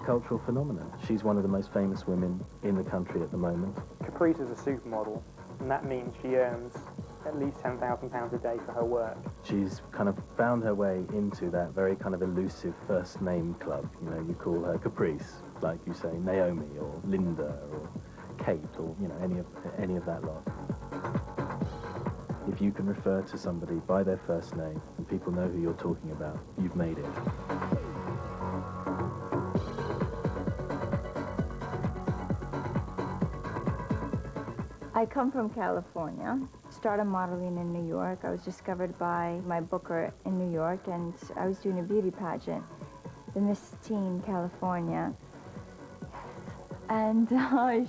cultural phenomenon. She's one of the most famous women in the country at the moment. Caprice is a supermodel, and that means she earns at least £10,000 a day for her work. She's kind of found her way into that very kind of elusive first name club. You know, you call her Caprice, like you say Naomi or Linda or Kate or, you know, any of that lot. If you can refer to somebody by their first name and people know who you're talking about, you've made it. I come from California, started modeling in New York. I was discovered by my booker in New York, and I was doing a beauty pageant, the Miss Teen California. And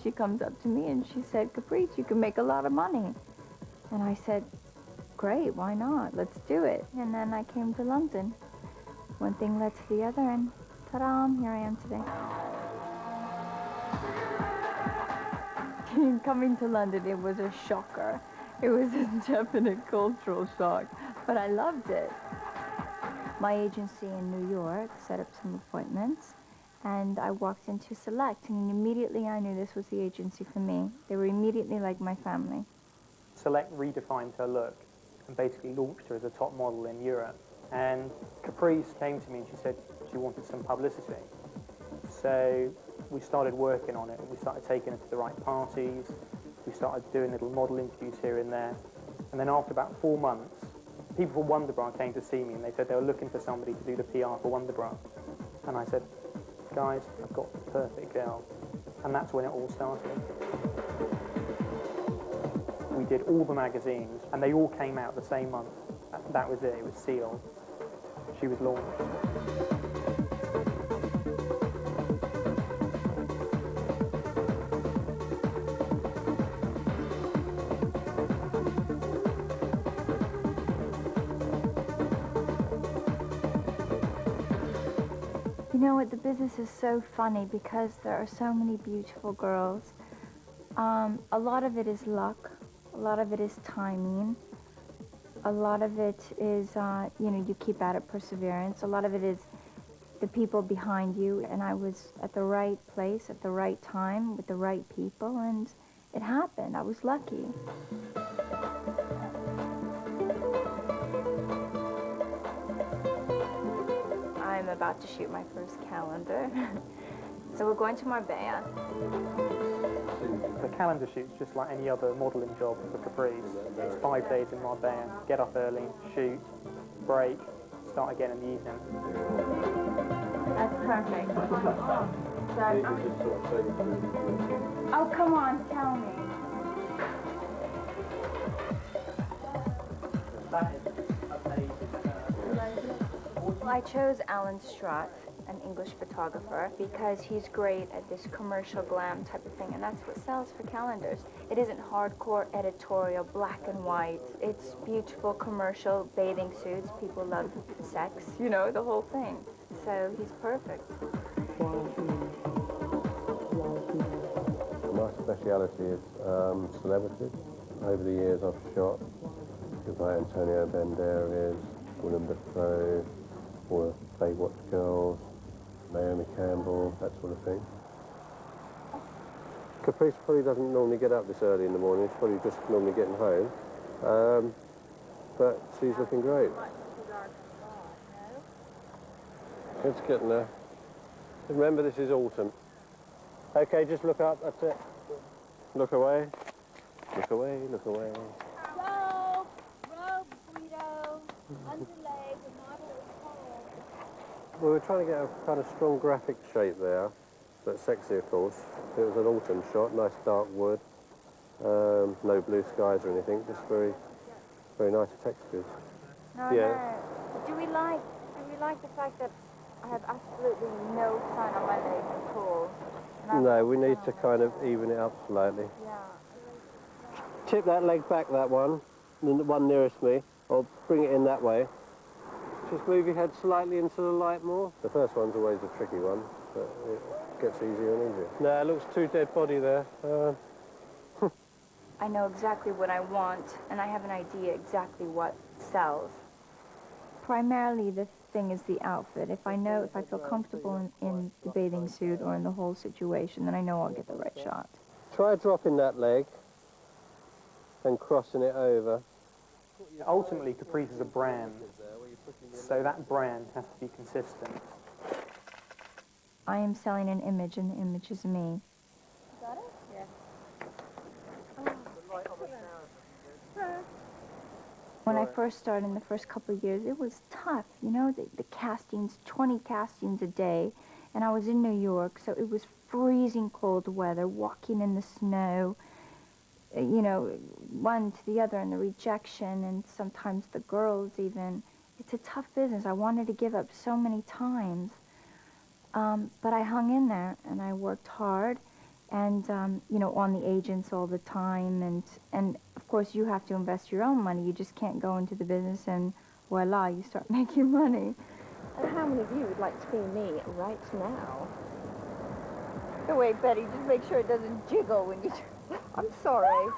she comes up to me and she said, Caprice, you can make a lot of money. And I said, great, why not? Let's do it. And then I came to London. One thing led to the other, and ta-da, here I am today. Coming to London, it was a shocker. It was a definite cultural shock, but I loved it. My agency in New York set up some appointments, and I walked into Select, and immediately I knew this was the agency for me. They were immediately like my family. Select redefined her look and basically launched her as a top model in Europe. And Caprice came to me and she said she wanted some publicity. So we started working on it. We started taking her to the right parties. We started doing little model interviews here and there. And then after about 4 months, people from Wonderbra came to see me and they said they were looking for somebody to do the PR for Wonderbra. And I said, guys, I've got the perfect girl. And that's when it all started. We did all the magazines and they all came out the same month. That was it was sealed. She was launched. You know what, the business is so funny because there are so many beautiful girls. A lot of it is luck, a lot of it is timing, a lot of it is, you know, you keep at it, perseverance, a lot of it is the people behind you, and I was at the right place at the right time with the right people, and it happened. I was lucky. I'm about to shoot my first calendar. So we're going to Marbella. The calendar shoot's just like any other modelling job for Caprice. It's 5 days in Marbella, get up early, shoot, break, start again in the evening. That's perfect. Oh, come on, tell me. Well, I chose Alan Strutt, an English photographer, because he's great at this commercial glam type of thing, and that's what sells for calendars. It isn't hardcore editorial, black and white. It's beautiful commercial bathing suits. People love sex, you know, the whole thing. So he's perfect. My speciality is celebrities. Over the years I've shot people like Antonio Banderas, Willem Dafoe, or Baywatch Girls, Naomi Campbell, that sort of thing. Caprice probably doesn't normally get up this early in the morning. She's probably just normally getting home. But she's looking great. It's getting there. Remember, this is autumn. Okay, just look up, that's it. Look away. Look away, look away. Robe, Guido, underlay, the model is cold. Well, we're trying to get a kind of strong graphic shape there, but sexy, of course. It was an autumn shot, nice dark wood, no blue skies or anything, just very, very nice textures. No, yeah. No. Do we like the fact that I have absolutely no sun on my legs at all? No, we need to kind of even it up slightly. Yeah. Tip that leg back, that one, the one nearest me, or bring it in that way. Just move your head slightly into the light more. The first one's always a tricky one, but it gets easier and easier. No, it looks too dead body there. I know exactly what I want, and I have an idea exactly what sells. Primarily, the thing is the outfit. If I feel comfortable in the bathing suit or in the whole situation, then I know I'll get the right shot. Try dropping that leg and crossing it over. Ultimately, Caprice is a brand, so that brand has to be consistent. I am selling an image, and the image is me. Got it? Yeah. When I first started, in the first couple of years, it was tough. You know, the castings, 20 castings a day, and I was in New York, so it was freezing cold weather, walking in the snow, you know, one to the other, and the rejection, and sometimes the girls even. It's a tough business. I wanted to give up so many times, but I hung in there, and I worked hard, and, you know, on the agents all the time, and of course you have to invest your own money. You just can't go into the business and voila, you start making money. And how many of you would like to be me right now? Oh, wait, Betty, just make sure it doesn't jiggle when you... I'm sorry.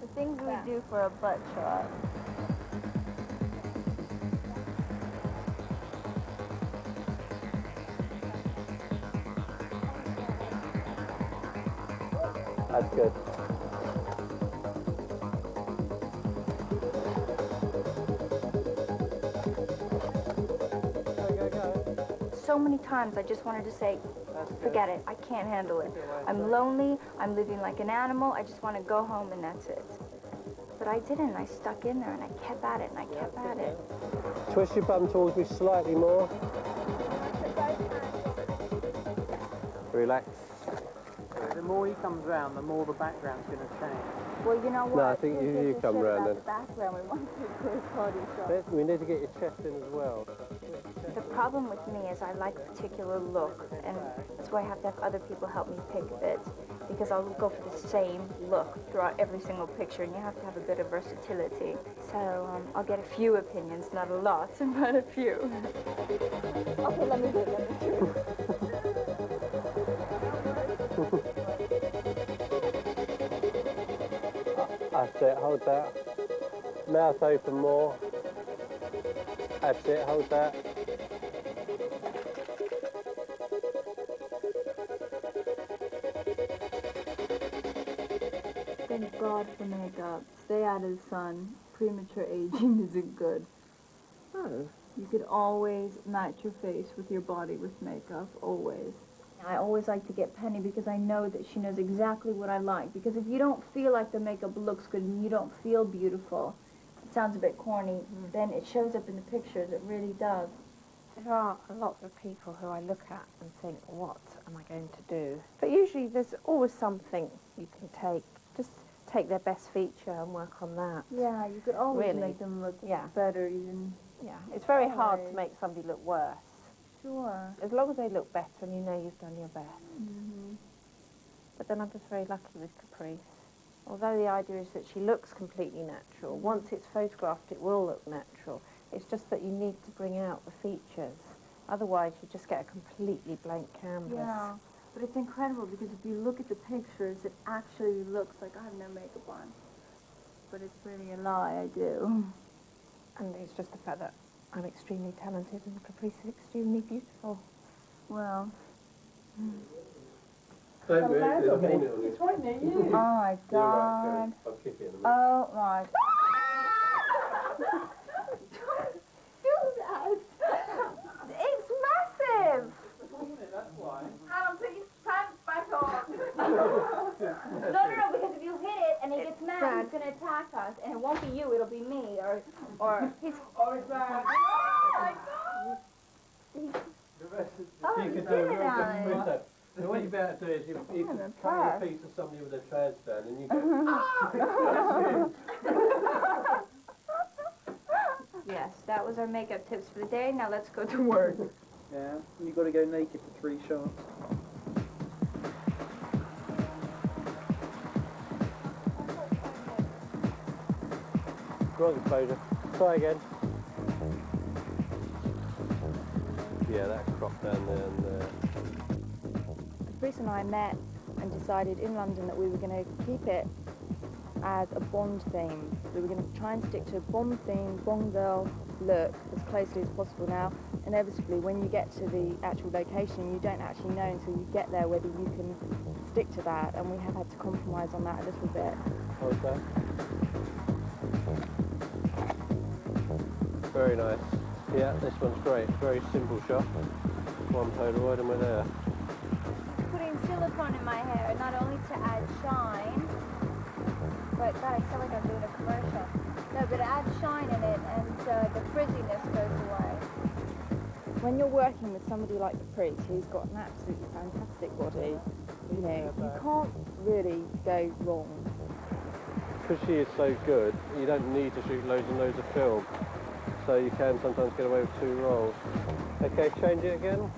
The things we do for a butt shot. That's good. So many times I just wanted to say, forget it, I can't handle it. I'm lonely, I'm living like an animal, I just want to go home and that's it. But I didn't, I stuck in there and I kept at it and I kept at it. Twist your bum towards me slightly more. Relax. The more he comes round, the more the background's going to change. Well, you know what? No, I think you come round then. The background, we want to do a party shot. We need to get your chest in as well. The problem with me is I like a particular look, and that's why I have to have other people help me pick bits, because I'll go for the same look throughout every single picture, and you have to have a bit of versatility. So I'll get a few opinions, not a lot, but a few. Okay, let me do it. That's it, hold that. Mouth open more. That's it, hold that. Thank God for makeup. Stay out of the sun. Premature aging isn't good. Oh. You could always match your face with your body with makeup, always. I always like to get Penny because I know that she knows exactly what I like. Because if you don't feel like the makeup looks good and you don't feel beautiful, it sounds a bit corny, then it shows up in the pictures. It really does. There are a lot of people who I look at and think, what am I going to do? But usually there's always something you can take. Just take their best feature and work on that. Yeah, you could always Really? make them look Yeah. better even. Yeah, it's very hard to Always. make somebody look worse. Sure. As long as they look better and you know you've done your best. Mm-hmm. But then I'm just very lucky with Caprice. Although the idea is that she looks completely natural, once it's photographed it will look natural. It's just that you need to bring out the features. Otherwise you just get a completely blank canvas. Yeah, but it's incredible because if you look at the pictures, it actually looks like I have no makeup on. But it's really a lie, I do. And it's just the fact that I'm extremely talented and Caprice is extremely beautiful. Well, Don't move, there's a hornet on you. It's right near you. oh my God. I'll kick it in a minute. Oh my. It's massive. That's why. Adam, put your pants back on. No, because if you hit it and he gets mad, he's going to attack us. And it won't be you, it'll be me. Or he's... Oh, it's bad. Oh, my God. Oh, you did it, Alan. So what you're about to do is you Yeah, can that's cut a fast. piece of somebody with a trans stand and you go, Yes, that was our makeup tips for the day. Now let's go to work. Yeah, you've got to go naked for 3 shots. wrong exposure. Try again. Yeah, that crop down there and there. Caprice and I met and decided in London that we were going to keep it as a Bond theme. We were going to try and stick to a Bond theme, Bond girl look as closely as possible. Now, inevitably, when you get to the actual location, you don't actually know until you get there whether you can stick to that, and we have had to compromise on that a little bit. Okay. Very nice. Yeah, this one's great. Very simple shot. One Polaroid and we're there. Putting silicone in my hair, not only to add shine, but God, I feel like I'm doing a commercial. No, but it adds shine in it, and the frizziness goes away. When you're working with somebody like Caprice, who's got an absolutely fantastic body, you know, you can't really go wrong. Because she is so good, you don't need to shoot loads and loads of film. So you can sometimes get away with 2 rolls. Okay, change it again.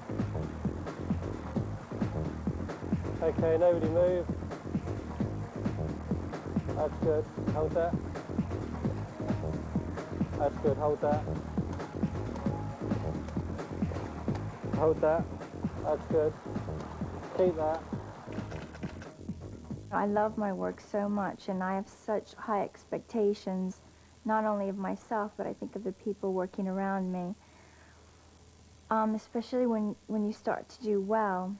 Okay, nobody move. That's good. Hold that. That's good. Hold that. Hold that. That's good. Keep that. I love my work so much, and I have such high expectations, not only of myself, but I think of the people working around me. Especially when you start to do well,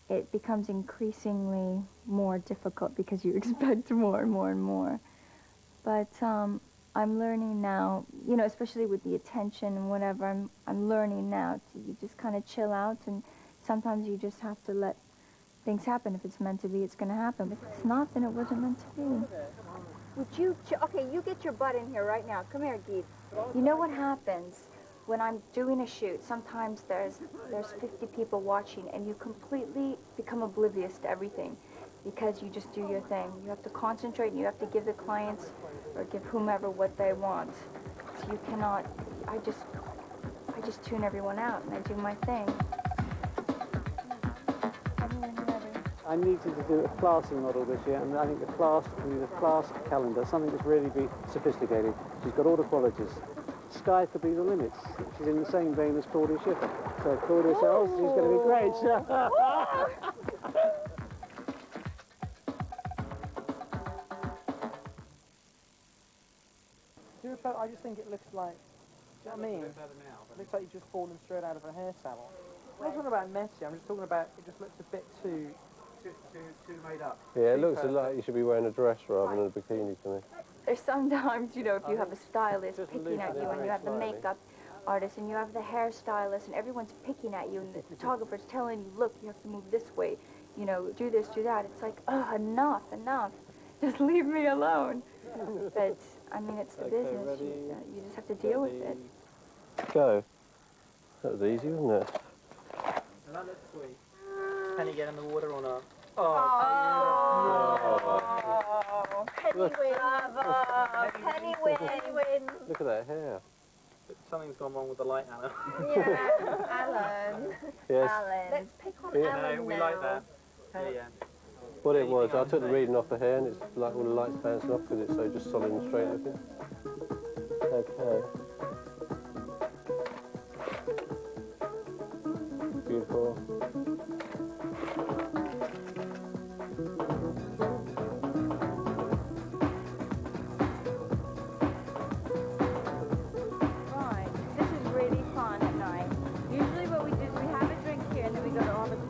it becomes increasingly more difficult because you expect more and more and more. But I'm learning now, you know, especially with the attention and whatever, I'm learning now to you just kind of chill out, and sometimes you just have to let things happen. If it's meant to be, it's going to happen. If it's not, then it wasn't meant to be. Would you, okay, you get your butt in here right now. Come here, Geet. You know what happens when I'm doing a shoot? Sometimes there's 50 people watching, and you completely become oblivious to everything because you just do your thing. You have to concentrate, and you have to give the clients or give whomever what they want. So you cannot, I just tune everyone out, and I do my thing. I needed to do a classing model this year, and I think the class calendar, something that's really be sophisticated. She's got all the qualities. Sky could be the limit. She's in the same vein as Claudia Schiffer. So Claudia said, oh, she's going to be great. I just think it looks like, do you know what I mean? It looks like you've just fallen straight out of a hair salon. I'm not talking about messy, I'm just talking about it just looks a bit too made up. Yeah, it looks like you should be wearing a dress rather than a bikini to me. There's sometimes, you know, if you have a stylist picking at you, and you have the makeup artist, and you have the hairstylist, and everyone's picking at you, and the photographer's telling you, look, you have to move this way, you know, do this, do that. It's like, oh, enough. Just leave me alone. But, I mean, it's the business. Ready? You just have to deal with it. Go. That was easy, wasn't it? That looks sweet. Can you get in the water or not? Oh, Penny wins. Penny wins. Look at that hair. Something's gone wrong with the light, Anna. Yeah, Alan. Yes. Alan. Let's pick on Yeah. Alan No, we now. like that. Yeah. What it was, I took the reading off the hair and it's like all the lights bouncing off because it's so just solid and straight looking. Okay. Beautiful. Right. This is really fun at night. Usually what we do is we have a drink here, and then we go to all the clubs.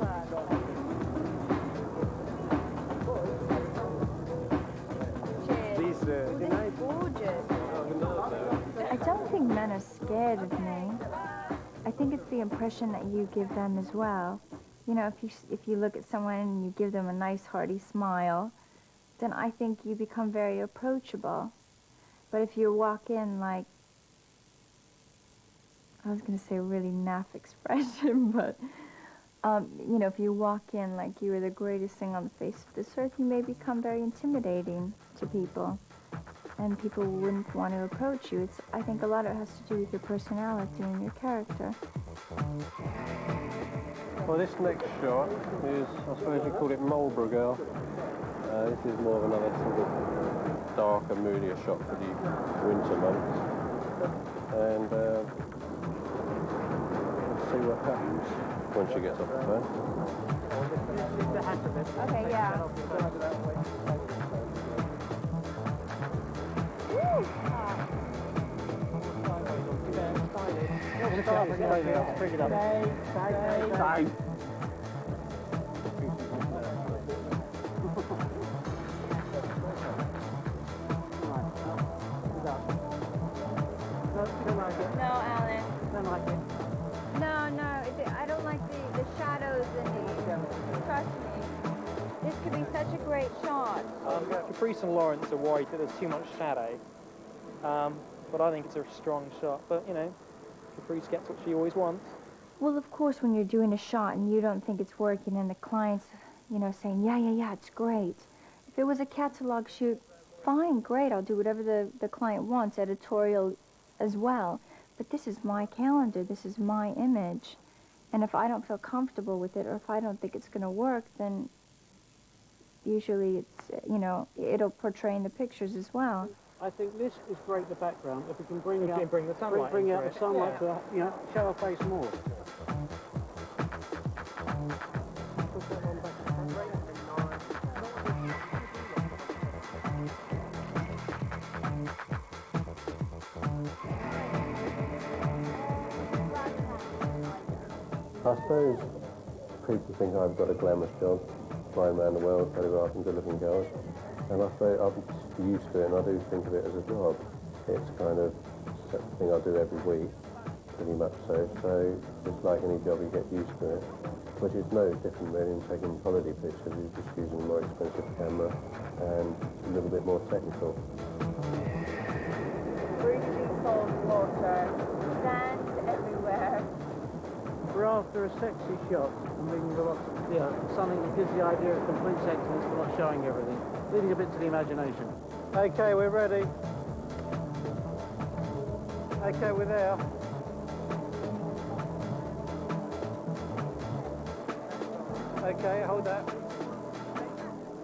These, They're gorgeous. I don't think men are scared of me. I think it's the impression that you give them as well. You know, if you look at someone and you give them a nice hearty smile, then I think you become very approachable. But if you walk in like, I was going to say a really naff expression, but you know, if you walk in like you were the greatest thing on the face of this earth, you may become very intimidating to people, and people wouldn't want to approach you. I think a lot of it has to do with your personality and your character. Well, this next shot is, I suppose you call it Marlborough Girl. This is more of another sort of darker, moodier shot for the winter months. And let's see what happens when she gets off the phone. Okay, yeah. Bring it up. Stay. No, Alan. Don't like it. No, I don't like the shadows in the, trust me. This could be such a great shot. Caprice and Lawrence are worried that there's too much shadow, but I think it's a strong shot. But, you know, Caprice gets what she always wants. Well, of course, when you're doing a shot and you don't think it's working and the client's, you know, saying, yeah, it's great. If it was a catalog shoot, fine, great, I'll do whatever the client wants, editorial as well. But this is my calendar, this is my image. And if I don't feel comfortable with it, or if I don't think it's going to work, then usually it's, you know, it'll portray in the pictures as well. I think this is great in the background. If we can bring out, bring the sunlight bring out into the sunlight to, you know, show our face more. I suppose people think I've got a glamorous job, flying around the world, photographing good-looking girls, and I suppose I'm just used to it, and I do think of it as a job. It's kind of something I do every week, pretty much so. So it's like any job, you get used to it, which is no different really in taking holiday pictures. You're just using a more expensive camera and a little bit more technical. Freezing cold water, sand everywhere. We're after a sexy shot, and we can go up, something that gives the idea of complete sexiness but not showing everything, leaving a bit to the imagination. Okay, we're ready. Okay, we're there. Okay, hold that.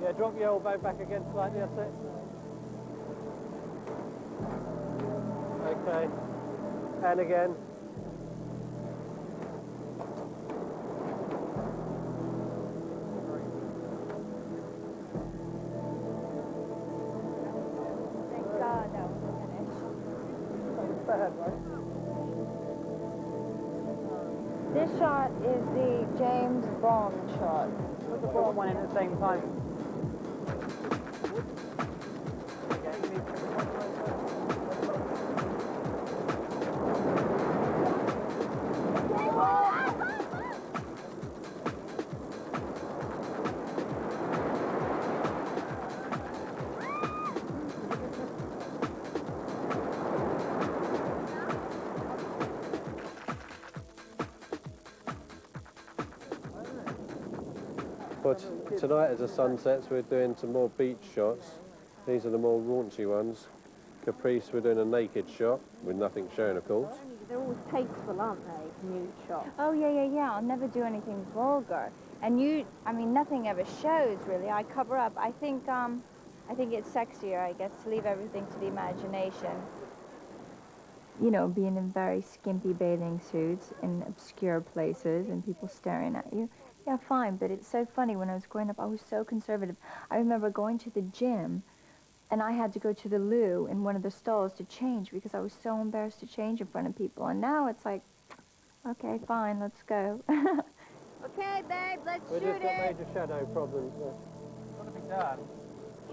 Yeah, drop your elbow back again slightly, that's it. Okay, and again. Thank God that was finished. This shot is the James Bond shot. Put the bottom one in at the same time. But tonight as a sunset, so we're doing some more beach shots. These are the more raunchy ones. Caprice, we're doing a naked shot with nothing showing, of course. They're always tasteful, aren't they, nude shots? Oh, yeah. I'll never do anything vulgar. And nothing ever shows, really. I cover up. I think it's sexier, I guess, to leave everything to the imagination. You know, being in very skimpy bathing suits in obscure places and people staring at you. Yeah, fine, but it's so funny. When I was growing up, I was so conservative. I remember going to the gym, and I had to go to the loo in one of the stalls to change because I was so embarrassed to change in front of people. And now it's like, okay, fine, let's go. Okay, babe, let's We shoot just got it. major shadow problems. Got to be done.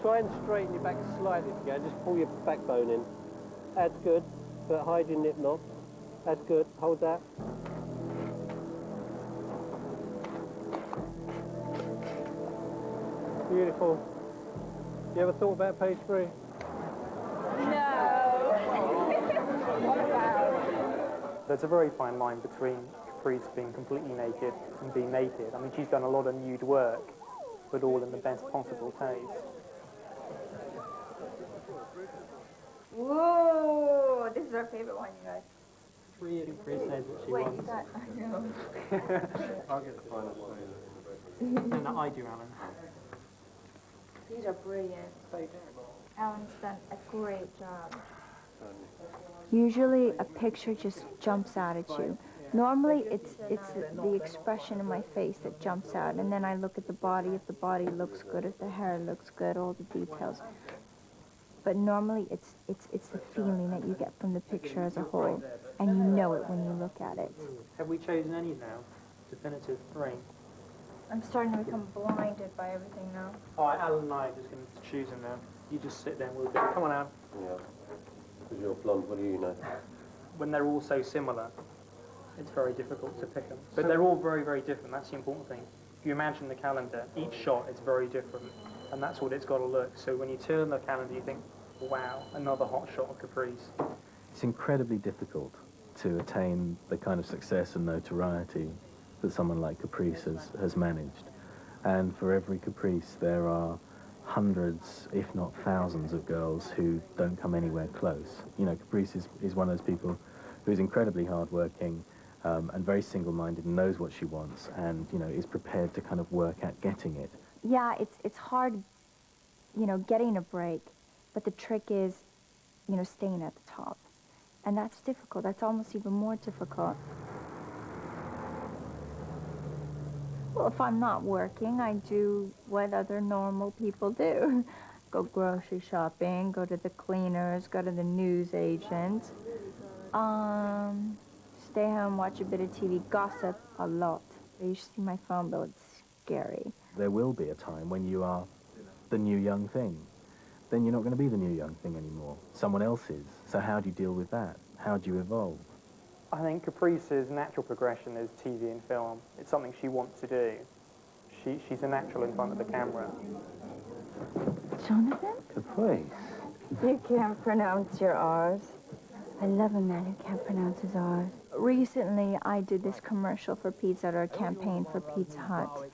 Try and straighten your back slightly again. Just pull your backbone in. That's good, but hide your nip knot. That's good. Hold that. Beautiful. You ever thought about page 3? There's a very fine line between Caprice being completely naked and being naked. I mean, she's done a lot of nude work, but all in the best possible taste. Whoa, this is our favorite one, you guys. Caprice knows what she Wait, wants. you got, I know. I'll get the final No, I do, Alan. These are brilliant. Alan's done a great job. Usually a picture just jumps out at you. Normally it's the expression in my face that jumps out, and then I look at the body, if the body looks good, if the hair looks good, all the details. But normally it's the feeling that you get from the picture as a whole, and you know it when you look at it. Have we chosen any now? Definitive three. I'm starting to become blinded by everything now. All right, Alan and I are just going to choose them now. You just sit there and we'll go. Come on, Alan. Yeah. Because you're blonde, what do you know? When they're all so similar, it's very difficult to pick them. But they're all very, very different. That's the important thing. If you imagine the calendar, each shot is very different, and that's what it's got to look. So when you turn the calendar, you think, wow, another hot shot of Caprice. It's incredibly difficult to attain the kind of success and notoriety that someone like Caprice has managed. And for every Caprice, there are hundreds, if not thousands, of girls who don't come anywhere close. You know, Caprice is one of those people who's incredibly hardworking and very single-minded and knows what she wants and, you know, is prepared to kind of work at getting it. Yeah, it's hard, you know, getting a break, but the trick is, you know, staying at the top. And that's difficult. That's almost even more difficult. Well, if I'm not working, I do what other normal people do. Go grocery shopping, go to the cleaners, go to the newsagent. Stay home, watch a bit of TV, gossip a lot. You should see my phone bill, it's scary. There will be a time when you are the new young thing. Then you're not going to be the new young thing anymore. Someone else is. So how do you deal with that? How do you evolve? I think Caprice's natural progression is TV and film. It's something she wants to do. She's a natural in front of the camera. Jonathan? Caprice. You can't pronounce your R's. I love a man who can't pronounce his R's. Recently, I did this commercial for Pizza Hut, or a campaign for Pizza Hut,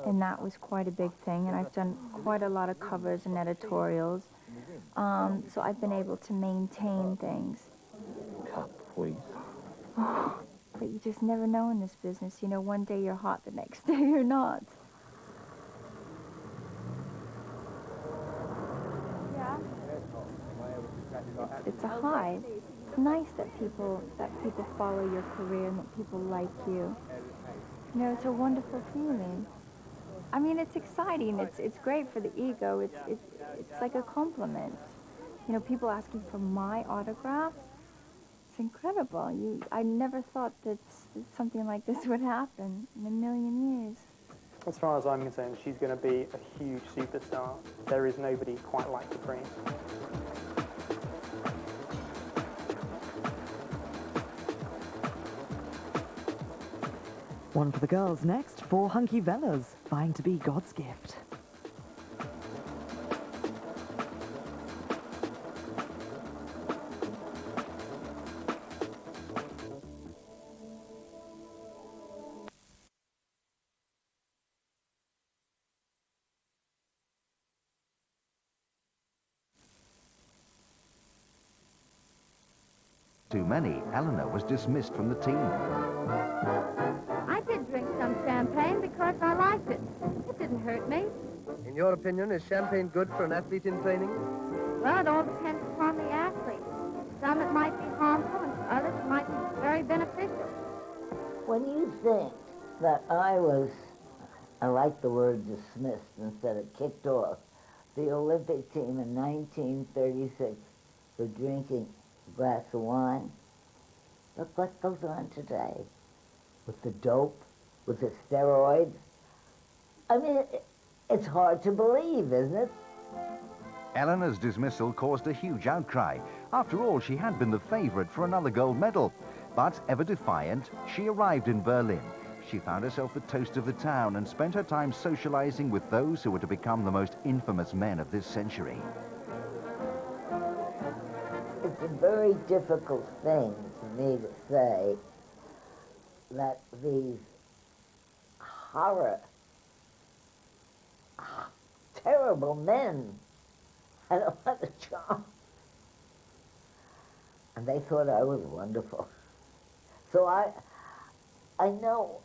and that was quite a big thing, and I've done quite a lot of covers and editorials, so I've been able to maintain things. Caprice. Oh, but you just never know in this business. You know, one day you're hot, the next day you're not. It's a high. It's nice that people follow your career and that people like you. You know, it's a wonderful feeling. I mean, it's exciting. It's great for the ego. It's like a compliment. You know, people asking for my autograph. It's incredible. I never thought that something like this would happen in a million years. As far as I'm concerned, she's going to be a huge superstar. There is nobody quite like Caprice. One for the girls next, 4 hunky Vellas, vying to be God's gift. Too many, Eleanor was dismissed from the team. I did drink some champagne because I liked it. It didn't hurt me. In your opinion, is champagne good for an athlete in training? Well, it all depends upon the athlete. Some it might be harmful, and for others it might be very beneficial. When you think that I like the word dismissed instead of kicked off, the Olympic team in 1936 for drinking a glass of wine, look what goes on today with the dope, with the steroids. I mean, it's hard to believe, isn't it? Eleanor's dismissal caused a huge outcry. After all, she had been the favourite for another gold medal. But ever defiant, she arrived in Berlin. She found herself the toast of the town and spent her time socialising with those who were to become the most infamous men of this century. It's a very difficult thing for me to say that these terrible men had a lot of charm. And they thought I was wonderful. So I know,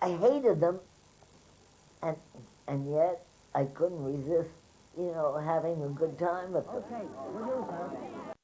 I hated them, and yet I couldn't resist, you know, having a good time with them.